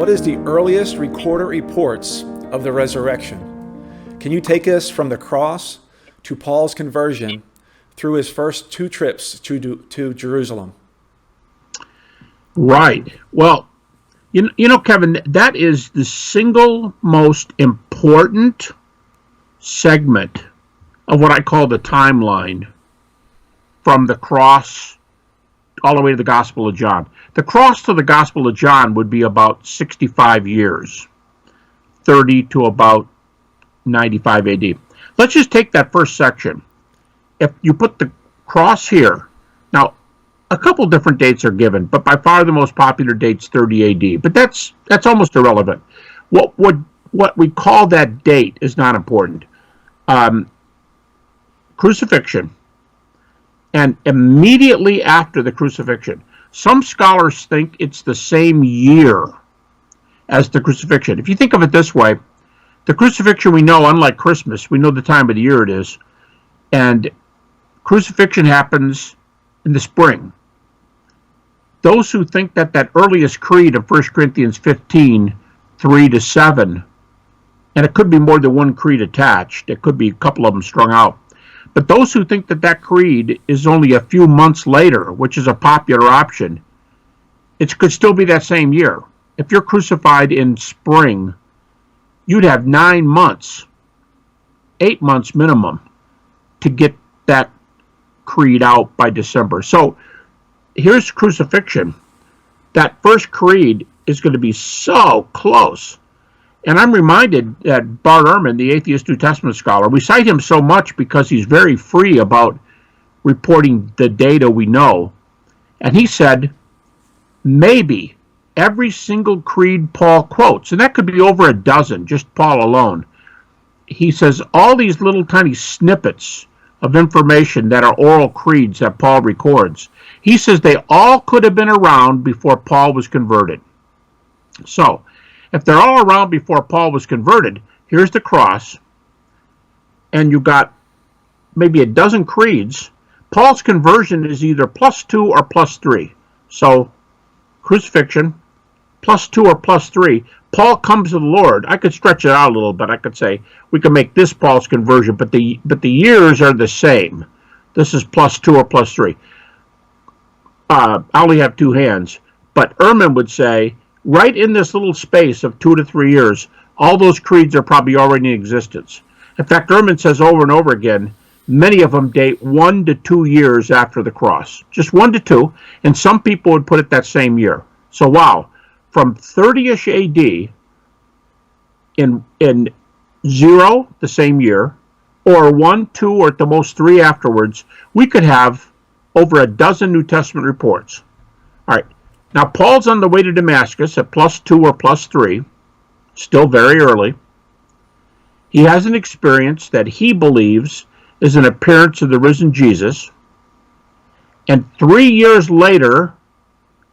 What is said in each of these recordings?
what is the earliest recorded reports of the resurrection? Can you take us from the cross to Paul's conversion through his first two trips to Jerusalem? Right. Well, you know, Kevin, that is the single most important segment of what I call the timeline from the cross all the way to the Gospel of John. The cross to the Gospel of John would be about 65 years, 30 to about 95 AD. Let's just take that first section. If you put the cross here, now a couple different dates are given, but by far the most popular date's 30 AD. But that's almost irrelevant. What we call that date is not important. Crucifixion, and immediately after the crucifixion. Some scholars think it's the same year as the crucifixion. If you think of it this way, the crucifixion we know, unlike Christmas, we know the time of the year it is, and crucifixion happens in the spring. Those who think that earliest creed of 1 Corinthians 15, 3-7, and it could be more than one creed attached, it could be a couple of them strung out, but those who think that creed is only a few months later, which is a popular option, it could still be that same year. If you're crucified in spring, you'd have 9 months, 8 months minimum, to get that creed out by December. So here's crucifixion. That first creed is going to be so close. And I'm reminded that Bart Ehrman, the Atheist New Testament scholar, we cite him so much because he's very free about reporting the data we know. And he said, maybe every single creed Paul quotes, and that could be over a dozen, just Paul alone. He says all these little tiny snippets of information that are oral creeds that Paul records, he says they all could have been around before Paul was converted. So, if they're all around before Paul was converted, here's the cross, and you got maybe a dozen creeds. Paul's conversion is either +2 or +3. So, crucifixion, +2 or +3. Paul comes to the Lord. I could stretch it out a little bit. I could say we can make this Paul's conversion, but the years are the same. This is +2 or +3. I only have two hands, but Ehrman would say, right in this little space of 2 to 3 years, all those creeds are probably already in existence. In fact, Ehrman says over and over again, many of them date 1 to 2 years after the cross. Just 1 to 2, and some people would put it that same year. So wow, from 30-ish AD, in 0, the same year, or 1, 2, or at the most 3 afterwards, we could have over a dozen New Testament reports. All right. Now, Paul's on the way to Damascus at +2 or +3, still very early. He has an experience that he believes is an appearance of the risen Jesus. And 3 years later,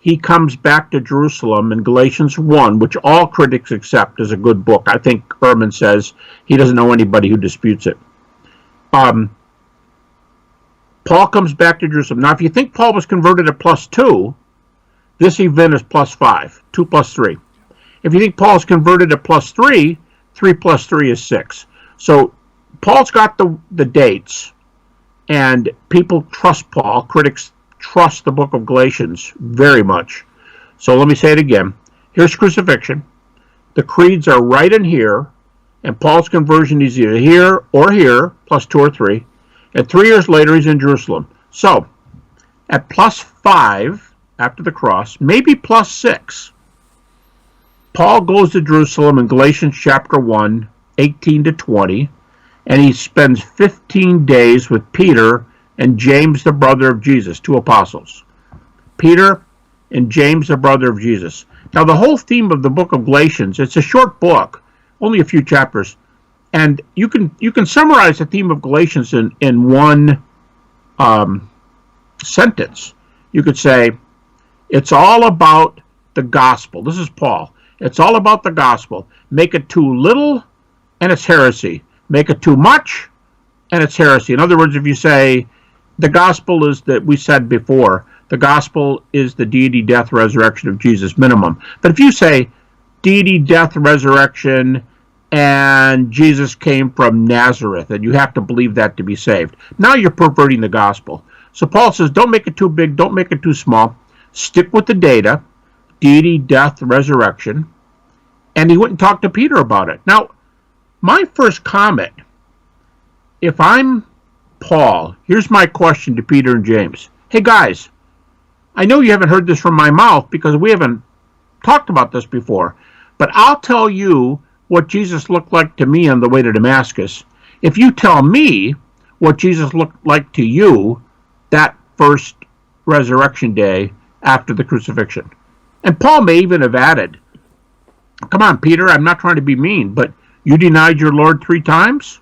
he comes back to Jerusalem in Galatians 1, which all critics accept as a good book. I think Ehrman says he doesn't know anybody who disputes it. Paul comes back to Jerusalem. Now, if you think Paul was converted at +2, this event is +5, 2 + 3. If you think Paul's converted at +3, 3 + 3 is 6. So Paul's got the dates, and people trust Paul. Critics trust the book of Galatians very much. So let me say it again. Here's crucifixion. The creeds are right in here, and Paul's conversion is either here, +2 or 3. And 3 years later, he's in Jerusalem. So at +5, after the cross, maybe +6, Paul goes to Jerusalem in Galatians chapter 1, 18 to 20, and he spends 15 days with Peter and James, the brother of Jesus, 2 apostles. Peter and James, the brother of Jesus. Now, the whole theme of the book of Galatians, it's a short book, only a few chapters, and you can summarize the theme of Galatians in one sentence. You could say, it's all about the gospel. This is Paul. It's all about the gospel. Make it too little, and it's heresy. Make it too much, and it's heresy. In other words, if you say the gospel is that we said before, the gospel is the deity, death, resurrection of Jesus, minimum. But if you say deity, death, resurrection, and Jesus came from Nazareth, and you have to believe that to be saved. Now you're perverting the gospel. So Paul says, don't make it too big, don't make it too small. Stick with the data, deity, death, resurrection. And he went and talked to Peter about it. Now, my first comment, if I'm Paul, here's my question to Peter and James. Hey guys, I know you haven't heard this from my mouth because we haven't talked about this before, but I'll tell you what Jesus looked like to me on the way to Damascus. If you tell me what Jesus looked like to you that first resurrection day after the crucifixion. And Paul may even have added, come on, Peter, I'm not trying to be mean, but you denied your Lord 3 times?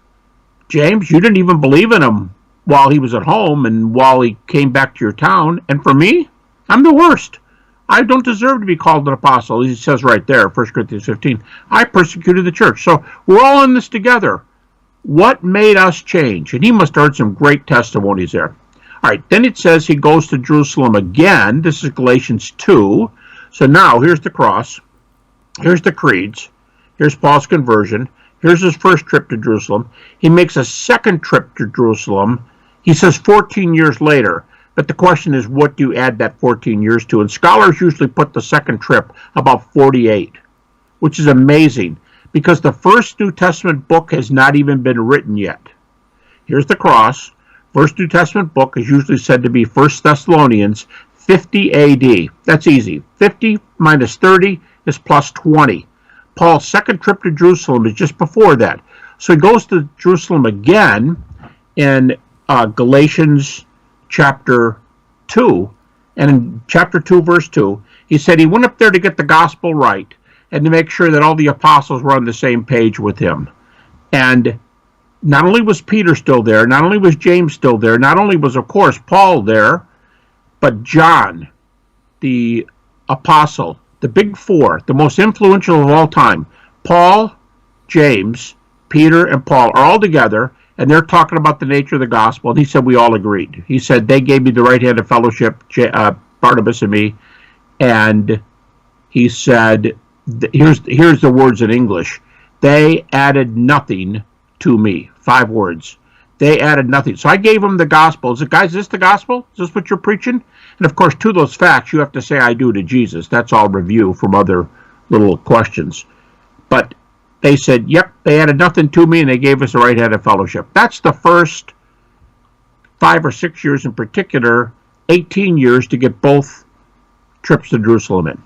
James, you didn't even believe in him while he was at home and while he came back to your town. And for me, I'm the worst. I don't deserve to be called an apostle. He says right there, 1 Corinthians 15, I persecuted the church. So we're all in this together. What made us change? And he must have heard some great testimonies there. All right, then it says he goes to Jerusalem again. This is Galatians 2. So now here's the cross. Here's the creeds. Here's Paul's conversion. Here's his first trip to Jerusalem. He makes a second trip to Jerusalem. He says 14 years later. But the question is, what do you add that 14 years to? And scholars usually put the second trip about 48, which is amazing because the first New Testament book has not even been written yet. Here's the cross. First New Testament book is usually said to be 1 Thessalonians 50 AD. That's easy. 50 minus 30 is plus 20. Paul's second trip to Jerusalem is just before that. So he goes to Jerusalem again in Galatians chapter 2. And in chapter 2, verse 2, he said he went up there to get the gospel right and to make sure that all the apostles were on the same page with him. And not only was Peter still there, not only was James still there, not only was, of course, Paul there, but John, the apostle, the big 4, the most influential of all time, Paul, James, Peter, and Paul are all together, and they're talking about the nature of the gospel, and he said we all agreed. He said they gave me the right hand of fellowship, Barnabas and me, and he said, here's the words in English, they added nothing to me. 5 words. They added nothing. So I gave them the gospel. Is it, guys, is this the gospel? Is this what you're preaching? And of course, to those facts, you have to say I do to Jesus. That's all review from other little questions. But they said, yep, they added nothing to me, and they gave us the right hand of fellowship. That's the first 5 or 6 years in particular, 18 years to get both trips to Jerusalem in.